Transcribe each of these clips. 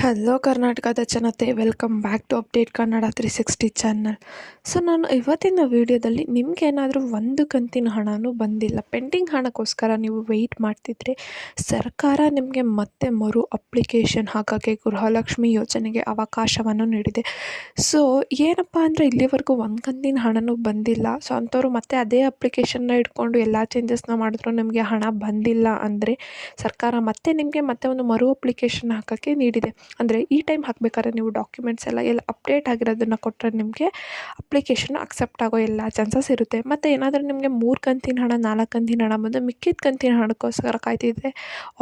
Hello ಕರ್ನಾಟಕದ ಜನತೆ, welcome back to update Kannada 360 channel. So ನಾನು ಇವತ್ತಿನ ವಿಡಿಯೋದಲ್ಲಿ ನಿಮಗೇನಾದರೂ ಒಂದು ಕಂತಿನ ಹಣನೂ ಬಂದಿಲ್ಲ, ಪೆಂಡಿಂಗ್ ಹಣಕ್ಕೋಸ್ಕರ ನೀವು ವೆಯ್ಟ್ ಮಾಡ್ತಿದ್ರೆ ಸರ್ಕಾರ ನಿಮಗೆ ಮತ್ತೆ ಮರು ಅಪ್ಲಿಕೇಶನ್ ಹಾಕೋಕ್ಕೆ ಗೃಹಲಕ್ಷ್ಮಿ ಯೋಜನೆಗೆ ಅವಕಾಶವನ್ನು ನೀಡಿದೆ. ಸೊ ಏನಪ್ಪ ಅಂದರೆ ಇಲ್ಲಿವರೆಗೂ ಒಂದು ಕಂತಿನ ಹಣನೂ ಬಂದಿಲ್ಲ. ಸೊ ಅಂಥವ್ರು ಮತ್ತೆ ಅದೇ ಅಪ್ಲಿಕೇಶನ್ನ ಇಟ್ಕೊಂಡು ಎಲ್ಲ ಚೇಂಜಸ್ನ ಮಾಡಿದ್ರು ನಿಮಗೆ ಹಣ ಬಂದಿಲ್ಲ ಅಂದರೆ ಸರ್ಕಾರ ಮತ್ತೆ ನಿಮಗೆ ಮತ್ತೆ ಒಂದು ಮರು ಅಪ್ಲಿಕೇಶನ್ ಹಾಕೋಕ್ಕೆ ನೀಡಿದೆ. ಅಂದರೆ ಈ ಟೈಮ್ ಹಾಕಬೇಕಾದ್ರೆ ನೀವು ಡಾಕ್ಯುಮೆಂಟ್ಸ್ ಎಲ್ಲ ಅಪ್ಡೇಟ್ ಆಗಿರೋದನ್ನು ಕೊಟ್ಟರೆ ನಿಮಗೆ ಅಪ್ಲಿಕೇಶನ್ ಅಕ್ಸೆಪ್ಟ್ ಆಗೋ ಎಲ್ಲ ಚಾನ್ಸಸ್ ಇರುತ್ತೆ. ಮತ್ತು ಏನಾದರೂ ನಿಮಗೆ 3 ಕಂತಿನ ಹಣ 4 ಕಂತಿನ ಹಣ ಬಂದು ಮಿಕ್ಕಿದ ಕಂತಿನ ಹಣಕ್ಕೋಸ್ಕರ ಕಾಯ್ತಿದ್ರೆ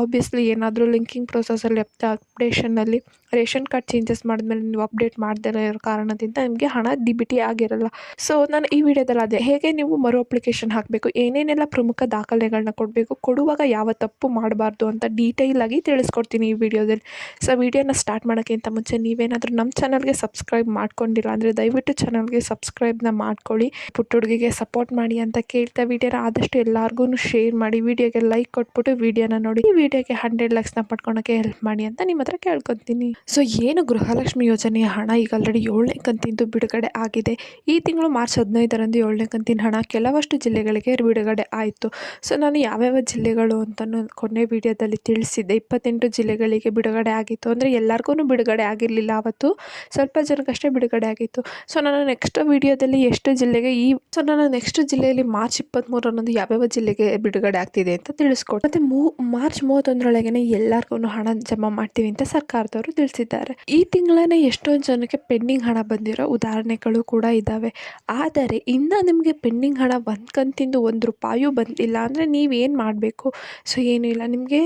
ಆಬ್ವಿಯಸ್ಲಿ ಏನಾದರೂ ಲಿಂಕಿಂಗ್ ಪ್ರೊಸೆಸಲ್ಲಿ ಅಪ್ಡೇಷನಲ್ಲಿ ರೇಷನ್ ಕಾರ್ಡ್ ಚೇಂಜಸ್ ಮಾಡಿದ್ಮೇಲೆ ನೀವು ಅಪ್ಡೇಟ್ ಮಾಡದೇ ಇರೋ ಕಾರಣದಿಂದ ನಿಮಗೆ ಹಣ DBT ಆಗಿರಲ್ಲ. ಸೊ ನಾನು ಈ ವಿಡಿಯೋದಲ್ಲಿ ಅದೇ ಹೇಗೆ ನೀವು ಮರು ಅಪ್ಲಿಕೇಶನ್ ಹಾಕಬೇಕು, ಏನೇನೆಲ್ಲ ಪ್ರಮುಖ ದಾಖಲೆಗಳನ್ನ ಕೊಡಬೇಕು, ಕೊಡುವಾಗ ಯಾವ ತಪ್ಪು ಮಾಡಬಾರ್ದು ಅಂತ ಡೀಟೇಲಾಗಿ ತಿಳಿಸ್ಕೊಡ್ತೀನಿ ಈ ವಿಡಿಯೋದಲ್ಲಿ. ಸೊ ವಿಡಿಯೋನ ಸ್ಟಾರ್ಟ್ ಮಾಡೋಕ್ಕಿಂತ ಮುಂಚೆ ನೀವೇನಾದರೂ ನಮ್ಮ ಚಾನಲ್ಗೆ ಸಬ್ಸ್ಕ್ರೈಬ್ ಮಾಡ್ಕೊಂಡಿಲ್ಲ ಅಂದರೆ ದಯವಿಟ್ಟು ಚಾನಲ್ಗೆ ಸಬ್ಸ್ಕ್ರೈಬ್ನ ಮಾಡ್ಕೊಳ್ಳಿ. ಪುಟ್ಟ ಹುಡುಗಿಗೆ ಸಪೋರ್ಟ್ ಮಾಡಿ ಅಂತ ಕೇಳ್ತಾ ವಿಡಿಯೋನ ಆದಷ್ಟು ಎಲ್ಲರಿಗೂ ಶೇರ್ ಮಾಡಿ, ವಿಡಿಯೋಗೆ ಲೈಕ್ ಕೊಟ್ಬಿಟ್ಟು ವಿಡಿಯೋನ ನೋಡಿ. ಈ ವಿಡಿಯೋಗೆ 100 ಲೈಕ್ಸ್ನ ಪಡ್ಕೊಳಕ್ಕೆ ಹೆಲ್ಪ್ ಮಾಡಿ ಅಂತ ನಿಮ್ಮ ಹತ್ರ ಕೇಳ್ಕೊತೀನಿ. ಸೊ ಏನು ಗೃಹಲಕ್ಷ್ಮಿ ಯೋಜನೆಯ ಹಣ ಈಗ ಆಲ್ರೆಡಿ 7ನೇ ಕಂತಿಂದು ಬಿಡುಗಡೆ ಆಗಿದೆ. ಈ ತಿಂಗಳು ಮಾರ್ಚ್ 15ರಂದು 7ನೇ ಕಂತಿನ ಹಣ ಕೆಲವಷ್ಟು ಜಿಲ್ಲೆಗಳಿಗೆ ಬಿಡುಗಡೆ ಆಯಿತು. ಸೊ ನಾನು ಯಾವ್ಯಾವ ಜಿಲ್ಲೆಗಳು ಅಂತಲೂ ಕೊನೆ ವಿಡಿಯೋದಲ್ಲಿ ತಿಳಿಸಿದ್ದೆ. 28 ಜಿಲ್ಲೆಗಳಿಗೆ ಬಿಡುಗಡೆ ಆಗಿತ್ತು. ಅಂದರೆ ಎಲ್ಲರಿಗೂ ಬಿಡುಗಡೆ ಆಗಿರಲಿಲ್ಲ, ಅವತ್ತು ಸ್ವಲ್ಪ ಜನಕ್ಕಷ್ಟೇ ಬಿಡುಗಡೆ ಆಗಿತ್ತು. ಸೊ ನಾನು ನೆಕ್ಸ್ಟ್ ವಿಡಿಯೋದಲ್ಲಿ ಎಷ್ಟು ಜಿಲ್ಲೆಗೆ ನೆಕ್ಸ್ಟ್ ಜಿಲ್ಲೆಯಲ್ಲಿ ಮಾರ್ಚ್ 23ರಂದು ಯಾವ್ಯಾವ ಜಿಲ್ಲೆಗೆ ಬಿಡುಗಡೆ ಆಗ್ತಿದೆ ಅಂತ ತಿಳಿಸ್ಕೊಟ್ಟು ಮತ್ತು ಮಾರ್ಚ್ 31ರೊಳಗೆ ಎಲ್ಲರಿಗೂ ಹಣ ಜಮಾ ಮಾಡ್ತೀವಿ ಅಂತ ಸರ್ಕಾರದವರು ತಿಳಿಸಿದ್ದಾರೆ. ಈ ತಿಂಗಳೇ ಎಷ್ಟೊಂದು ಜನಕ್ಕೆ ಪೆಂಡಿಂಗ್ ಹಣ ಬಂದಿರೋ ಉದಾಹರಣೆಗಳು ಕೂಡ ಇದ್ದಾವೆ. ಆದರೆ ಇನ್ನು ನಿಮಗೆ ಪೆಂಡಿಂಗ್ ಹಣ ಒಂದು ಕಂತಿಂದು ₹1 ಬಂದಿಲ್ಲ ಅಂದರೆ ನೀವೇನು ಮಾಡಬೇಕು? ಸೊ ಏನೂ ಇಲ್ಲ, ನಿಮಗೆ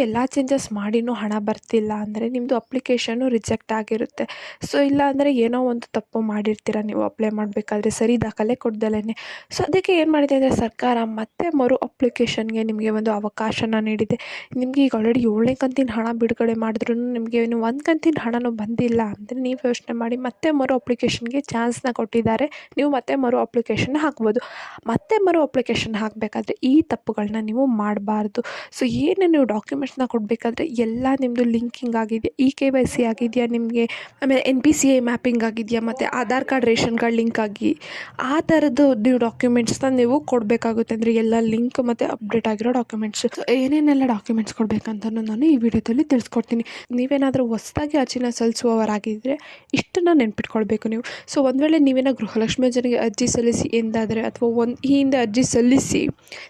ಎಲ್ಲ ಚೇಂಜಸ್ ಮಾಡಿನೂ ಹಣ ಬರ್ತಿಲ್ಲ ಅಂದರೆ ನಿಮ್ಮದು ಅಪ್ಲಿಕೇಶನ್ನು ರಿಜೆಕ್ಟ್ ಆಗಿರುತ್ತೆ. ಸೊ ಇಲ್ಲ ಅಂದರೆ ಏನೋ ಒಂದು ತಪ್ಪು ಮಾಡಿರ್ತೀರ ನೀವು ಅಪ್ಲೈ ಮಾಡಬೇಕಾದ್ರೆ, ಸರಿ ದಾಖಲೆ ಕೊಡ್ದಲೇ. ಸೊ ಅದಕ್ಕೆ ಏನು ಮಾಡಿದೆ ಅಂದರೆ ಸರ್ಕಾರ ಮತ್ತೆ ಮರು ಅಪ್ಲಿಕೇಶನ್ಗೆ ನಿಮಗೆ ಒಂದು ಅವಕಾಶನ ನೀಡಿದೆ. ನಿಮಗೆ ಈಗ ಆಲ್ರೆಡಿ 7ನೇ ಕಂತಿನ ಹಣ ಬಿಡುಗಡೆ ಮಾಡಿದ್ರೂ ನಿಮಗೆ ಇನ್ನು 1 ಕಂತಿನ ಹಣನೂ ಬಂದಿಲ್ಲ ಅಂದರೆ ನೀವು ಯೋಚನೆ ಮಾಡಿ, ಮತ್ತೆ ಮರು ಅಪ್ಲಿಕೇಶನ್ಗೆ ಚಾನ್ಸ್ನ ಕೊಟ್ಟಿದ್ದಾರೆ. ನೀವು ಮತ್ತೆ ಮರು ಅಪ್ಲಿಕೇಶನ್ ಹಾಕ್ಬೋದು. ಮತ್ತೆ ಮರು ಅಪ್ಲಿಕೇಶನ್ ಹಾಕಬೇಕಾದ್ರೆ ಈ ತಪ್ಪುಗಳನ್ನ ನೀವು ಮಾಡಬಾರ್ದು. ಸೊ ಏನು ನೀವು ಡಾಕ್ಯುಮೆಂಟ್ಸ್ನ ಕೊಡಬೇಕಾದ್ರೆ ಎಲ್ಲ ನಿಮ್ಮದು ಲಿಂಕಿಂಗ್ ಆಗಿದೆಯಾ, KYC ಆಗಿದೆಯಾ ನಿಮಗೆ, ಆಮೇಲೆ NPCI ಮ್ಯಾಪಿಂಗ್ ಆಗಿದೆಯಾ, ಮತ್ತು Aadhaar card ration card link ಆಗಿ ಆ ಥರದ್ದು ನೀವು ಡಾಕ್ಯುಮೆಂಟ್ಸ್ನ ನೀವು ಕೊಡಬೇಕಾಗುತ್ತೆ. ಅಂದರೆ ಎಲ್ಲ ಲಿಂಕ್ ಮತ್ತು ಅಪ್ಡೇಟ್ ಆಗಿರೋ ಡಾಕ್ಯುಮೆಂಟ್ಸ್. ಏನೇನೆಲ್ಲ ಡಾಕ್ಯುಮೆಂಟ್ಸ್ ಕೊಡಬೇಕಂತಲೂ ನಾನು ಈ ವಿಡಿಯೋದಲ್ಲಿ ತಿಳಿಸ್ಕೊಡ್ತೀನಿ. ನೀವೇನಾದರೂ ಹೊಸದಾಗಿ ಅರ್ಜಿನ ಸಲ್ಲಿಸುವವರಾಗಿದ್ದರೆ ಇಷ್ಟನ್ನು ನೆನ್ಪಿಟ್ಕೊಳ್ಬೇಕು ನೀವು. ಸೊ ಒಂದು ವೇಳೆ ನೀವೇನೋ ಗೃಹಲಕ್ಷ್ಮಿ ಯೋಜನೆಗೆ ಅರ್ಜಿ ಸಲ್ಲಿಸಿ ಎಂದಾದರೆ ಅಥವಾ ಈ ಹಿಂದೆ ಅರ್ಜಿ ಸಲ್ಲಿಸಿ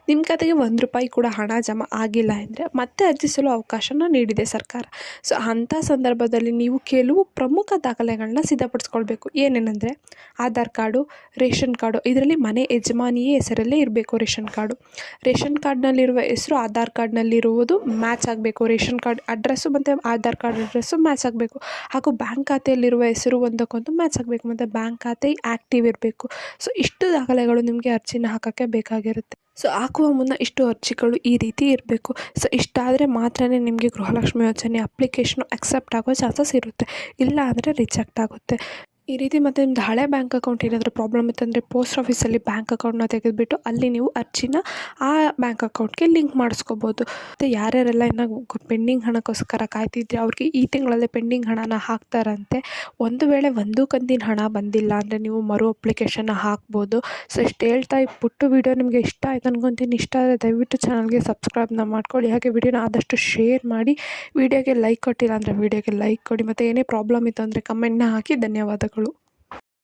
ನಿಮ್ಮ ಖಾತೆಗೆ ₹1 ಕೂಡ ಹಣ ಜಮಾ ಆಗಿಲ್ಲ ಅಂದರೆ ಮತ್ತೆ ಅರ್ಜಿ ಸಲ್ಲೋ ಅವಕಾಶನ ನೀಡಿದೆ ಸರ್ಕಾರ. ಸೊ ಅಂಥ ಸಂದರ್ಭದಲ್ಲಿ ನೀವು ಕೆಲವು ಪ್ರಮುಖ ದಾಖಲೆಗಳನ್ನ ಸಿದ್ಧಪಡಿಸ್ಕೊಳ್ಬೇಕು. ಏನೇನೆಂದರೆ ಆಧಾರ್ ಕಾರ್ಡು, ರೇಷನ್ ಕಾರ್ಡು, ಇದರಲ್ಲಿ ಮನೆ ಯಜಮಾನಿಯೇ ಹೆಸರಲ್ಲೇ ಇರಬೇಕು. ರೇಷನ್ ಕಾರ್ಡ್ನಲ್ಲಿರುವ ಹೆಸರು ಆಧಾರ್ ಕಾರ್ಡ್ನಲ್ಲಿರುವುದು ಮ್ಯಾಚ್ ಆಗಬೇಕು. ರೇಷನ್ ಕಾರ್ಡ್ ಅಡ್ರೆಸ್ಸು ಮತ್ತು ಆಧಾರ್ ಕಾರ್ಡ್ ಅಡ್ರೆಸ್ಸು ಮ್ಯಾಚ್ ಆಗಬೇಕು. ಹಾಗೂ ಬ್ಯಾಂಕ್ ಖಾತೆಯಲ್ಲಿರುವ ಹೆಸರು ಒಂದಕ್ಕೊಂದು ಮ್ಯಾಚ್ ಆಗಬೇಕು ಮತ್ತು ಬ್ಯಾಂಕ್ ಖಾತೆ ಆ್ಯಕ್ಟಿವ್ ಇರಬೇಕು. ಸೊ ಇಷ್ಟು ದಾಖಲೆಗಳು ನಿಮಗೆ ಅರ್ಜಿನ ಹಾಕೋಕ್ಕೆ ಬೇಕಾಗಿರುತ್ತೆ. ಸೊ ಹಾಕುವ ಮುನ್ನ ಇಷ್ಟು ಅರ್ಜಿಗಳು ಈ ರೀತಿ ಇರಬೇಕು. ಸೊ ಇಷ್ಟಾದರೆ ಮಾತ್ರ ನಿಮಗೆ ಗೃಹಲಕ್ಷ್ಮಿ ಯೋಜನೆ ಅಪ್ಲಿಕೇಶನು ಅಕ್ಸೆಪ್ಟ್ ಆಗೋ ಚಾನ್ಸಸ್ ಇರುತ್ತೆ. ಇಲ್ಲ ಅಂದರೆ ರಿಜೆಕ್ಟ್ ಆಗುತ್ತೆ. ಈ ರೀತಿ ಮತ್ತು ನಿಮ್ಮದು ಹಳೆ ಬ್ಯಾಂಕ್ ಅಕೌಂಟ್ ಏನಾದರೂ ಪ್ರಾಬ್ಲಮ್ ಇತ್ತಂದರೆ ಪೋಸ್ಟ್ ಆಫೀಸಲ್ಲಿ ಬ್ಯಾಂಕ್ ಅಕೌಂಟ್ನ ತೆಗೆದುಬಿಟ್ಟು ಅಲ್ಲಿ ನೀವು ಅರ್ಜಿನ ಆ ಬ್ಯಾಂಕ್ ಅಕೌಂಟ್ಗೆ ಲಿಂಕ್ ಮಾಡಿಸ್ಕೋಬೋದು. ಮತ್ತು ಯಾರ್ಯಾರೆಲ್ಲ ಇನ್ನು ಪೆಂಡಿಂಗ್ ಹಣಕ್ಕೋಸ್ಕರ ಕಾಯ್ತಿದ್ರೆ ಅವ್ರಿಗೆ ಈ ತಿಂಗಳಲ್ಲೇ ಪೆಂಡಿಂಗ್ ಹಣನ ಹಾಕ್ತಾರಂತೆ. ಒಂದು ವೇಳೆ 1 ಕಂತಿನ ಹಣ ಬಂದಿಲ್ಲ ಅಂದರೆ ನೀವು ಮರು ಅಪ್ಲಿಕೇಶನ್ನ ಹಾಕ್ಬೋದು. ಸೊ ಇಷ್ಟು ಹೇಳ್ತಾ ಈ ಪುಟ್ಟು ವಿಡಿಯೋ ನಿಮಗೆ ಇಷ್ಟ ಆಯ್ತು ಅನ್ಕೊತೀನಿ. ಇಷ್ಟ ಆದರೆ ದಯವಿಟ್ಟು ಚಾನಲ್ಗೆ ಸಬ್ಸ್ಕ್ರೈಬ್ನ ಮಾಡ್ಕೊಳ್ಳಿ. ಹಾಗೆ ವಿಡಿಯೋನ ಆದಷ್ಟು ಶೇರ್ ಮಾಡಿ. ವಿಡಿಯೋಗೆ ಲೈಕ್ ಕೊಟ್ಟಿಲ್ಲ ಅಂದರೆ ವಿಡಿಯೋಗೆ ಲೈಕ್ ಕೊಡಿ. ಮತ್ತು ಏನೇ ಪ್ರಾಬ್ಲಮ್ ಇತ್ತು ಅಂದರೆ ಕಮೆಂಟ್ನ ಹಾಕಿ. ಧನ್ಯವಾದಗಳು.